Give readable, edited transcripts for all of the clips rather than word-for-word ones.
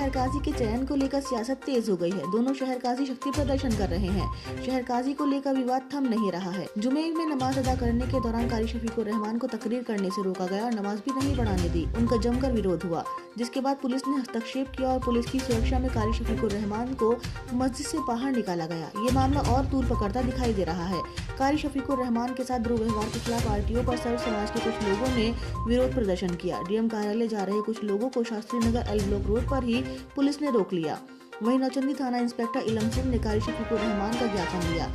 शहर काजी के चयन को लेकर सियासत तेज हो गई है। दोनों शहर काजी शक्ति प्रदर्शन कर रहे हैं। शहर काजी को लेकर विवाद थम नहीं रहा है। जुमे में नमाज अदा करने के दौरान कारी शफीकुर रहमान को तकरीर करने से रोका गया और नमाज भी नहीं पढ़ाने दी। उनका जमकर विरोध हुआ, जिसके बाद पुलिस ने हस्तक्षेप किया और पुलिस की सुरक्षा में कारी शफीकुर रहमान को मस्जिद से बाहर निकाला गया। ये मामला और तूल पकड़ता दिखाई दे रहा है। कारी शफीकुर रहमान के साथ दुर्व्यवहार के खिलाफ आरटीओ पर सर्व समाज के कुछ लोगों ने विरोध प्रदर्शन किया। डीएम कार्यालय जा रहे कुछ लोगों को Shastri Nagar L block road पर ही पुलिस ने रोक लिया। वहीं नौचंदी थाना इंस्पेक्टर इलम सिंह ने कारी शफीकुर रहमान का ज्ञापन लिया।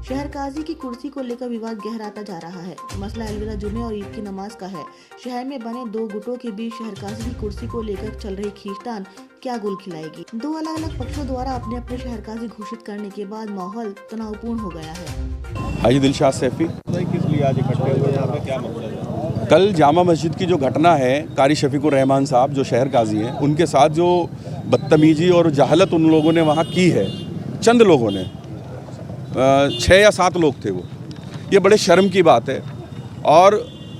शहर काजी की कुर्सी को लेकर विवाद गहराता जा रहा है। मसला अलविदा जुमे और ईद की नमाज का है। शहर में बने दो गुटों के बीच शहर काजी की कुर्सी को लेकर चल रही खींचतान क्या गुल खिलाएगी। दो अलग अलग पक्षों द्वारा अपने अपने शहर काजी घोषित करने के बाद माहौल तनावपूर्ण हो गया है। हाजी दिलशाद सैफी, किस लिए आज इकट्ठे हुए, यहाँ पे क्या मसला है? कल जामा मस्जिद की जो घटना है, कारी शफीकुर रहमान साहब जो शहर काजी हैं, उनके साथ जो बदतमीजी और जहालत उन लोगों ने वहाँ की है, चंद लोगों ने, 6 या 7 लोग थे वो, ये बड़े शर्म की बात है। और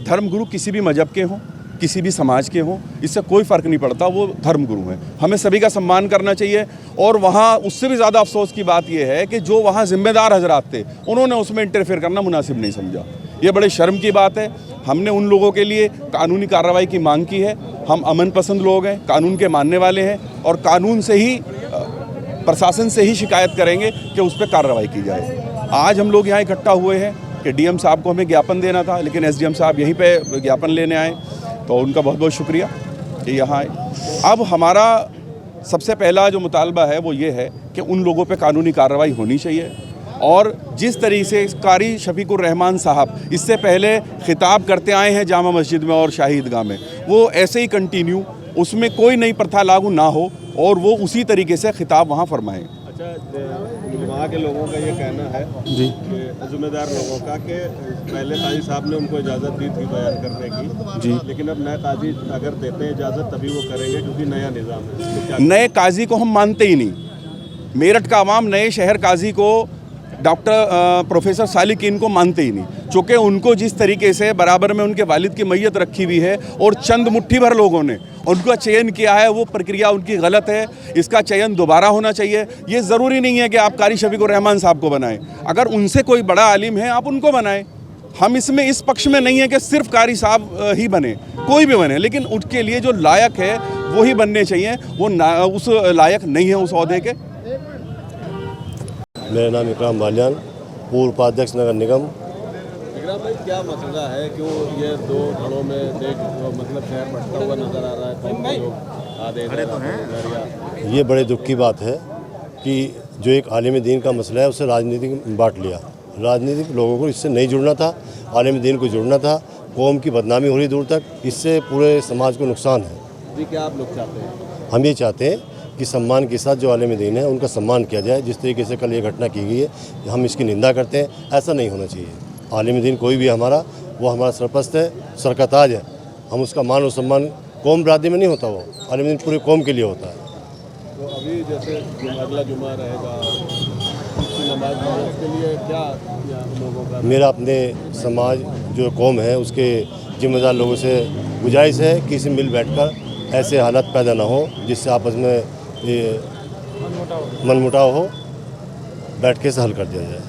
धर्मगुरु किसी भी मजहब के हों, किसी भी समाज के हों, इससे कोई फ़र्क नहीं पड़ता, वो धर्मगुरु हैं। हमें सभी का सम्मान करना चाहिए। और वहाँ उससे भी ज़्यादा अफसोस की बात यह है कि जो वहाँ ज़िम्मेदार हजरात थे, उन्होंने उसमें इंटरफेयर करना मुनासिब नहीं समझा। ये बड़े शर्म की बात है। हमने उन लोगों के लिए कानूनी कार्रवाई की मांग की है। हम अमन पसंद लोग हैं, कानून के मानने वाले हैं और कानून से ही, प्रशासन से ही शिकायत करेंगे कि उस पर कार्रवाई की जाए। आज हम लोग यहाँ इकट्ठा हुए हैं कि डीएम साहब को हमें ज्ञापन देना था, लेकिन एसडीएम साहब यहीं पे ज्ञापन लेने आए, तो उनका बहुत बहुत शुक्रिया कि यहाँ आए। अब हमारा सबसे पहला जो मुतालबा है वो ये है कि उन लोगों पे कानूनी कार्रवाई होनी चाहिए। और जिस तरीके से कारी शफीकुर रहमान साहब इससे पहले खिताब करते आए हैं जामा मस्जिद में और शाही ईदगाह में, वो ऐसे ही कंटिन्यू, उसमें कोई नई प्रथा लागू ना हो और वो उसी तरीके से खिताब वहाँ फरमाएँ। अच्छा, वहाँ के लोगों का ये कहना है जी, कि जिम्मेदार लोगों का कि पहले काजी साहब ने उनको इजाज़त दी थी बयान करने की जी, लेकिन अब नए काजी अगर देते हैं इजाज़त तभी वो करेंगे, क्योंकि नया निज़ाम है। तो नए काजी को हम मानते ही नहीं। मेरठ का आवाम नए शहर काजी को, डॉक्टर प्रोफेसर सालिकीन को मानते ही नहीं, चूँकि उनको जिस तरीके से बराबर में उनके वालिद की मैयत रखी हुई है और चंद मुट्ठी भर लोगों ने उनका चयन किया है, वो प्रक्रिया उनकी गलत है। इसका चयन दोबारा होना चाहिए। ये ज़रूरी नहीं है कि आप कारी शफीकुर रहमान साहब को बनाएं, अगर उनसे कोई बड़ा आलिम है आप उनको बनाएं। हम इसमें इस पक्ष में नहीं है कि सिर्फ कारी साहब ही बने, कोई भी बने, लेकिन उनके लिए जो लायक है वो ही बनने चाहिए। वो उस लायक नहीं है उस ओहदे के। मेरा नाम इकराम बालियान, पूर्व उपाध्यक्ष नगर निगम। इकराम भाई, क्या मसला है? क्यों ये दो घरों में देख मतलब शहर बढ़ता हुआ नजर आ रहा है? लोग आधे तो हैं। ये बड़े दुख की बात है कि जो एक आलिम दीन का मसला है उसे राजनीतिक में बांट लिया। राजनीतिक लोगों को इससे नहीं जुड़ना था, आलिम दीन को जुड़ना था। कौम की बदनामी हो रही दूर तक, इससे पूरे समाज को नुकसान है। जी, क्या आप लोग चाहते हैं? हम ये चाहते हैं कि सम्मान के साथ जो आलिम दीन है उनका सम्मान किया जाए। जिस तरीके से कल ये घटना की गई है, हम इसकी निंदा करते हैं। ऐसा नहीं होना चाहिए। आलिम दीन कोई भी हमारा, वो हमारा सरपस्त है, सर का ताज है। हम उसका मान और सम्मान कौम बरादरी में नहीं होता, वो आलिम दीन पूरे कौम के लिए होता है। तो अभी जैसे अगला जुमा रहेगा, नमाज के लिए क्या लोगों का? मेरा अपने समाज जो कौम है उसके जिम्मेदार लोगों से गुजारिश है कि इसे मिल बैठकर ऐसे हालात पैदा ना हो जिससे आपस में मनमुटाव हो, बैठ के इसे हल कर दिया जाए।